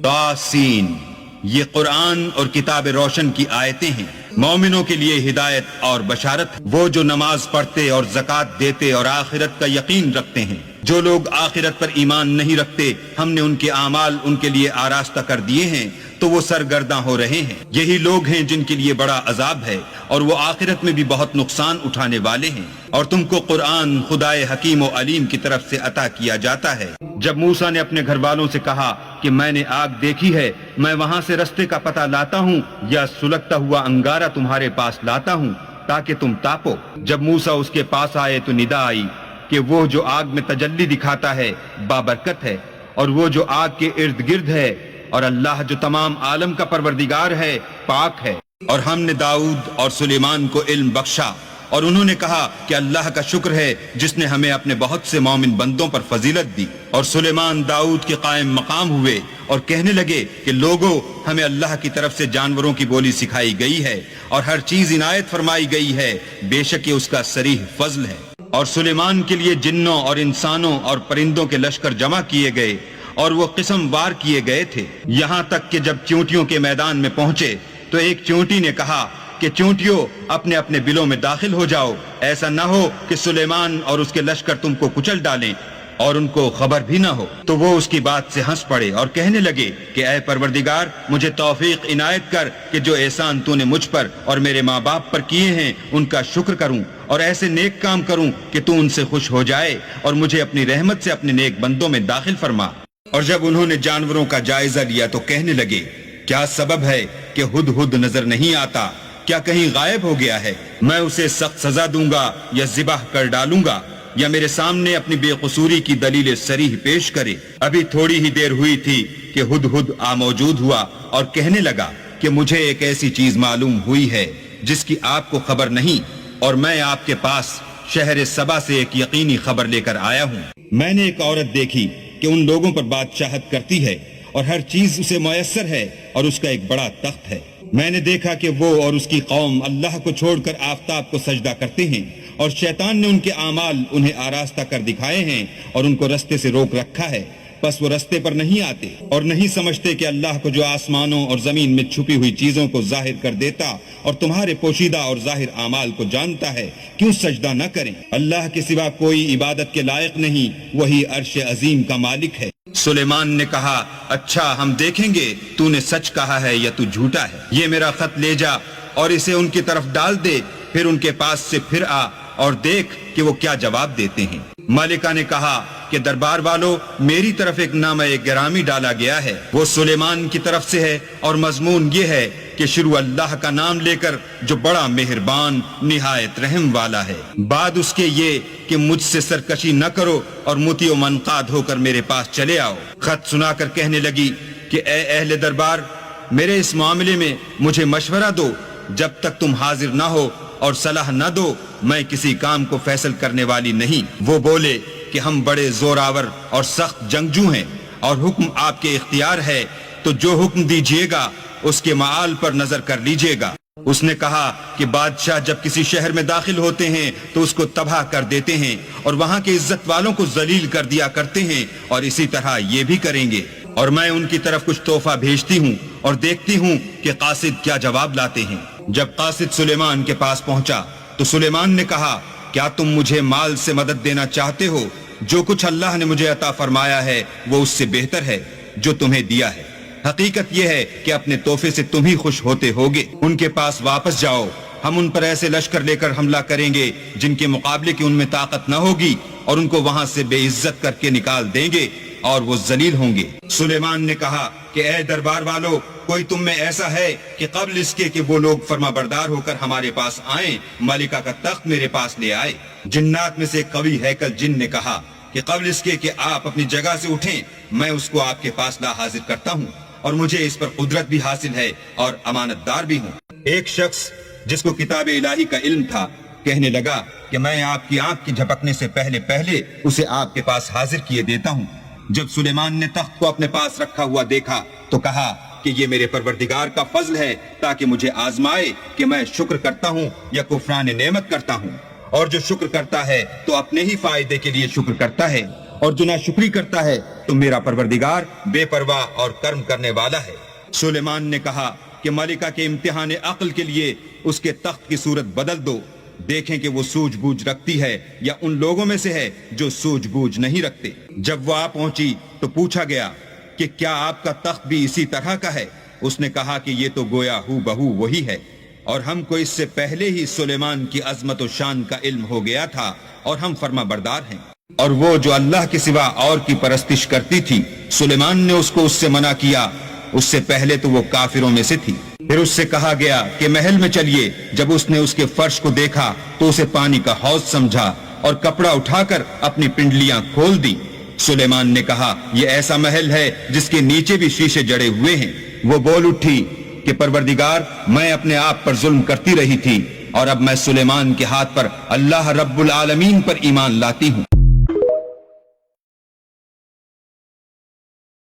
طاسین، یہ قرآن اور کتاب روشن کی آیتیں ہیں، مومنوں کے لیے ہدایت اور بشارت۔ وہ جو نماز پڑھتے اور زکوٰۃ دیتے اور آخرت کا یقین رکھتے ہیں۔ جو لوگ آخرت پر ایمان نہیں رکھتے، ہم نے ان کے اعمال ان کے لیے آراستہ کر دیے ہیں تو وہ سرگرداں ہو رہے ہیں۔ یہی لوگ ہیں جن کے لیے بڑا عذاب ہے اور وہ آخرت میں بھی بہت نقصان اٹھانے والے ہیں۔ اور تم کو قرآن خدائے حکیم و علیم کی طرف سے عطا کیا جاتا ہے۔ جب موسیٰ نے اپنے گھر والوں سے کہا کہ میں نے آگ دیکھی ہے، میں وہاں سے رستے کا پتہ لاتا ہوں یا سلگتا ہوا انگارہ تمہارے پاس لاتا ہوں تاکہ تم تاپو۔ جب موسیٰ اس کے پاس آئے تو ندا آئی کہ وہ جو آگ میں تجلی دکھاتا ہے بابرکت ہے، اور وہ جو آگ کے ارد گرد ہے، اور اللہ جو تمام عالم کا پروردگار ہے پاک ہے۔ اور ہم نے داؤد اور سلیمان کو علم بخشا، اور انہوں نے کہا کہ اللہ کا شکر ہے جس نے ہمیں اپنے بہت سے مومن بندوں پر فضیلت دی۔ اور سلیمان داؤد کے قائم مقام ہوئے اور کہنے لگے کہ لوگو، ہمیں اللہ کی طرف سے جانوروں کی بولی سکھائی گئی ہے اور ہر چیز عنایت فرمائی گئی ہے، بے شک یہ اس کا صریح فضل ہے۔ اور سلیمان کے لیے جنوں اور انسانوں اور پرندوں کے لشکر جمع کیے گئے اور وہ قسم وار کیے گئے تھے، یہاں تک کہ جب چونٹیوں کے میدان میں پہنچے تو ایک چونٹی نے کہا کہ چونٹیوں اپنے اپنے بلوں میں داخل ہو جاؤ، ایسا نہ ہو کہ سلیمان اور اس کے لشکر تم کو کچل ڈالیں اور ان کو خبر بھی نہ ہو۔ تو وہ اس کی بات سے ہنس پڑے اور کہنے لگے کہ اے پروردگار، مجھے توفیق عنایت کر کہ جو احسان تو نے مجھ پر اور میرے ماں باپ پر کیے ہیں ان کا شکر کروں اور ایسے نیک کام کروں کہ تو ان سے خوش ہو جائے، اور مجھے اپنی رحمت سے اپنے نیک بندوں میں داخل فرما۔ اور جب انہوں نے جانوروں کا جائزہ لیا تو کہنے لگے کیا سبب ہے کہ ہدہد نظر نہیں آتا؟ کیا کہیں غائب ہو گیا ہے؟ میں اسے سخت سزا دوں گا یا ذبح کر ڈالوں گا یا میرے سامنے اپنی بے قصوری کی دلیل صریح پیش کرے۔ ابھی تھوڑی ہی دیر ہوئی تھی کہ ہدہد موجود ہوا اور کہنے لگا کہ مجھے ایک ایسی چیز معلوم ہوئی ہے جس کی آپ کو خبر نہیں، اور میں آپ کے پاس شہر سبا سے ایک یقینی خبر لے کر آیا ہوں۔ میں نے ایک عورت دیکھی کہ ان لوگوں پر بادشاہت کرتی ہے اور ہر چیز اسے میسر ہے اور اس کا ایک بڑا تخت ہے۔ میں نے دیکھا کہ وہ اور اس کی قوم اللہ کو چھوڑ کر آفتاب کو سجدہ کرتے ہیں، اور شیطان نے ان کے اعمال انہیں آراستہ کر دکھائے ہیں اور ان کو رستے سے روک رکھا ہے، بس وہ رستے پر نہیں آتے اور نہیں سمجھتے کہ اللہ کو جو آسمانوں اور زمین میں چھپی ہوئی چیزوں کو ظاہر کر دیتا اور تمہارے پوشیدہ اور ظاہر اعمال کو جانتا ہے، کیوں سجدہ نہ کریں؟ اللہ کے سوا کوئی عبادت کے لائق نہیں، وہی عرش عظیم کا مالک ہے۔ سلیمان نے کہا اچھا، ہم دیکھیں گے تو نے سچ کہا ہے یا تو جھوٹا ہے۔ یہ میرا خط لے جا اور اسے ان کی طرف ڈال دے، پھر ان کے پاس سے پھر آ اور دیکھ کہ وہ کیا جواب دیتے ہیں۔ ملکہ نے کہا کہ دربار والو، میری طرف ایک نامہ گرامی ڈالا گیا ہے، وہ سلیمان کی طرف سے ہے، اور مضمون یہ ہے کہ شروع اللہ کا نام لے کر جو بڑا مہربان نہایت رحم والا ہے، بعد اس کے یہ کہ مجھ سے سرکشی نہ کرو اور مطیع و منقاد ہو کر میرے پاس چلے آؤ۔ خط سنا کر کہنے لگی کہ اے اہل دربار، میرے اس معاملے میں مجھے مشورہ دو، جب تک تم حاضر نہ ہو اور صلاح نہ دو میں کسی کام کو فیصل کرنے والی نہیں۔ وہ بولے کہ ہم بڑے زوراور اور سخت جنگجو ہیں اور حکم آپ کے اختیار ہے، تو جو حکم دیجیے گا اس کے معال پر نظر کر لیجیے گا۔ اس نے کہا کہ بادشاہ جب کسی شہر میں داخل ہوتے ہیں تو اس کو تباہ کر دیتے ہیں اور وہاں کے عزت والوں کو ذلیل کر دیا کرتے ہیں، اور اسی طرح یہ بھی کریں گے۔ اور میں ان کی طرف کچھ تحفہ بھیجتی ہوں اور دیکھتی ہوں کہ قاصد کیا جواب لاتے ہیں۔ جب قاصد سلیمان کے پاس پہنچا تو سلیمان نے کہا کیا تم مجھے مال سے مدد دینا چاہتے ہو؟ جو کچھ اللہ نے مجھے عطا فرمایا ہے وہ اس سے بہتر ہے جو تمہیں دیا ہے۔ حقیقت یہ ہے کہ اپنے تحفے سے تم ہی خوش ہوتے ہوگے۔ ان کے پاس واپس جاؤ، ہم ان پر ایسے لشکر لے کر حملہ کریں گے جن کے مقابلے کی ان میں طاقت نہ ہوگی، اور ان کو وہاں سے بے عزت کر کے نکال دیں گے اور وہ ذلیل ہوں گے۔ سلیمان نے کہا کہ اے دربار والو، کوئی تم میں ایسا ہے کہ قبل اس کے کہ وہ لوگ فرما بردار ہو کر ہمارے پاس آئیں، ملکہ کا تخت میرے پاس لے آئے؟ جنات میں سے ایک قوی ہیکل جن نے کہا کہ قبل اس کے کہ آپ اپنی جگہ سے اٹھیں میں اس کو آپ کے پاس لا حاضر کرتا ہوں، اور مجھے اس پر قدرت بھی حاصل ہے اور امانت دار بھی ہوں۔ ایک شخص جس کو کتاب الہی کا علم تھا کہنے لگا کہ میں آپ کی آنکھ کے جھپکنے سے پہلے اسے آپ کے پاس حاضر کیے دیتا ہوں۔ جب سلیمان نے تخت کو اپنے پاس رکھا ہوا دیکھا تو کہا کہ یہ میرے پروردگار کا فضل ہے تاکہ مجھے آزمائے کہ میں شکر کرتا ہوں یا کفران نعمت کرتا ہوں، اور جو شکر کرتا ہے تو اپنے ہی فائدے کے لیے شکر کرتا ہے، اور جو ناشکری کرتا ہے تو میرا پروردگار بے پرواہ اور کرم کرنے والا ہے۔ سلیمان نے کہا کہ ملکہ کے امتحان عقل کے لیے اس کے تخت کی صورت بدل دو، دیکھیں کہ وہ سوجھ بوجھ رکھتی ہے یا ان لوگوں میں سے ہے جو سوجھ بوجھ نہیں رکھتے۔ جب وہ آ پہنچی تو پوچھا گیا کہ کیا آپ کا تخت بھی اسی طرح کا ہے؟ اس نے کہا کہ یہ تو گویا ہو بہو وہی ہے، اور ہم کو اس سے پہلے ہی سلیمان کی عظمت و شان کا علم ہو گیا تھا اور ہم فرما بردار ہیں۔ اور وہ جو اللہ کے سوا اور کی پرستش کرتی تھی، سلیمان نے اس کو اس سے منع کیا، اس سے پہلے تو وہ کافروں میں سے تھی۔ پھر اس سے کہا گیا کہ محل میں چلیے۔ جب اس نے اس کے فرش کو دیکھا تو اسے پانی کا حوض سمجھا اور کپڑا اٹھا کر اپنی پنڈلیاں کھول دی۔ سلیمان نے کہا یہ ایسا محل ہے جس کے نیچے بھی شیشے جڑے ہوئے ہیں۔ وہ بول اٹھی کہ پروردگار، میں اپنے آپ پر ظلم کرتی رہی تھی، اور اب میں سلیمان کے ہاتھ پر اللہ رب العالمین پر ایمان لاتی ہوں۔